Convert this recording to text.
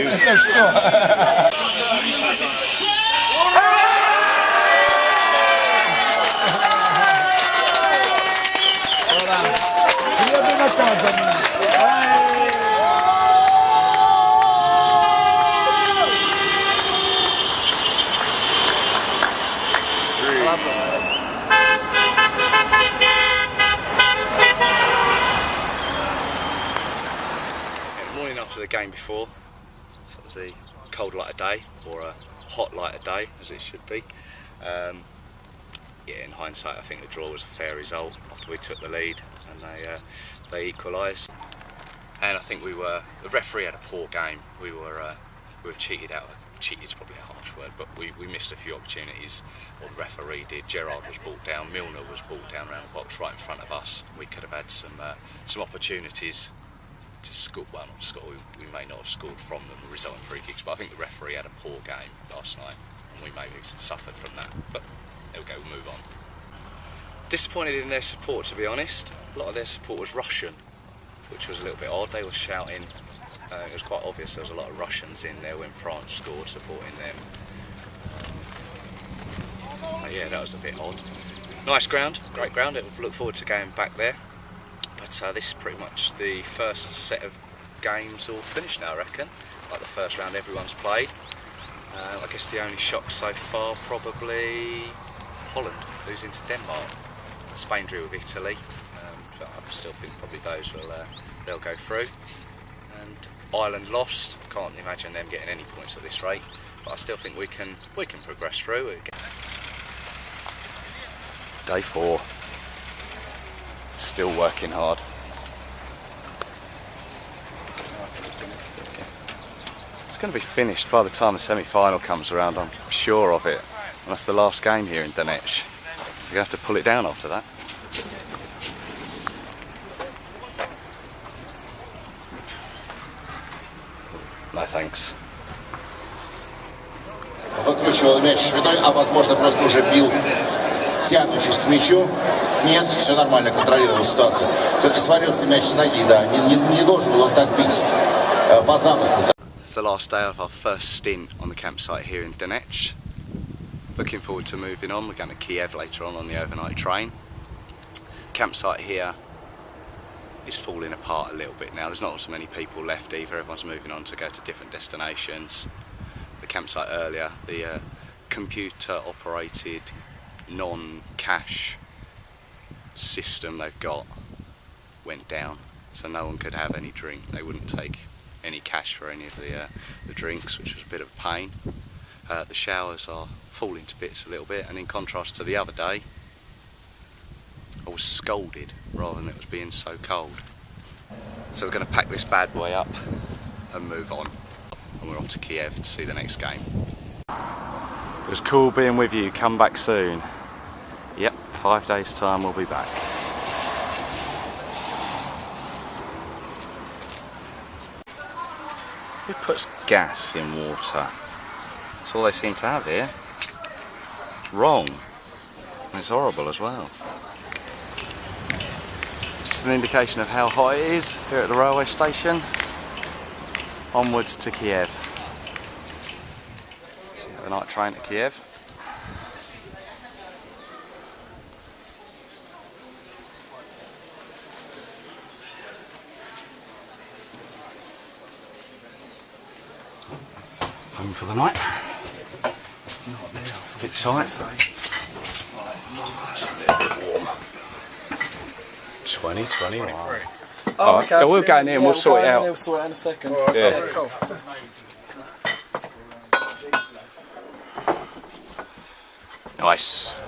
Это что? After the game before, sort of the cold light of day, or a hot light of day as it should be. Yeah, in hindsight I think the draw was a fair result after we took the lead and they equalised. And I think the referee had a poor game. We were cheated out. Cheated is probably a harsh word, but we missed a few opportunities. What the referee did, Gerard was brought down, Milner was brought down around the box right in front of us. We could have had some opportunities to score. Well, not score. We may not have scored from them, the resulting free kicks. But I think the referee had a poor game last night, and we maybe suffered from that. But there we go. We'll move on. Disappointed in their support, to be honest. A lot of their support was Russian, which was a little bit odd. They were shouting. It was quite obvious there was a lot of Russians in there when France scored, supporting them. So yeah, that was a bit odd. Nice ground, great ground. I look forward to going back there. But this is pretty much the first set of games all finished now, I reckon. Like the first round everyone's played. I guess the only shock so far probably Holland losing to Denmark. Spain drew with Italy. But I still think probably those they'll go through. And Ireland lost. Can't imagine them getting any points at this rate. But I still think we can progress through. Day 4. Still working hard. It's going to be finished by the time the semi-final comes around, I'm sure of it. And that's the last game here in Donetsk. You're going to have to pull it down after that. No thanks. Выключивал мяч Шведой, а возможно просто уже бил, тянущись к мячу. Нет, все нормально, контролировал ситуацию. Только свалился мяч с ноги, да. Не должен был он так бить по замыслу. It's the last day of our first stint on the campsite here in Donetsk. Looking forward to moving on. We're going to Kiev later on the overnight train. Campsite here is falling apart a little bit now. There's not so many people left either. Everyone's moving on to go to different destinations. The campsite earlier, the computer operated non-cash system they've got went down, so no one could have any drink. They wouldn't take any cash for any of the drinks, which was a bit of a pain. The showers are falling to bits a little bit, and in contrast to the other day, I was scalded rather than it was being so cold. So we're going to pack this bad boy up and move on, and we're off to Kiev to see the next game. It was cool being with you. Come back soon. Yep, 5 days time we'll be back. Who puts gas in water? That's all they seem to have here. Wrong. And it's horrible as well. Just an indication of how hot it is here at the railway station. Onwards to Kiev. See the night train to Kiev. Home for the night. A bit tight. It's a bit warm. 20, 21. Oh, okay. Yeah, we'll go in here and we'll sort it out. We'll sort it out in a second. Yeah. Cool. Nice.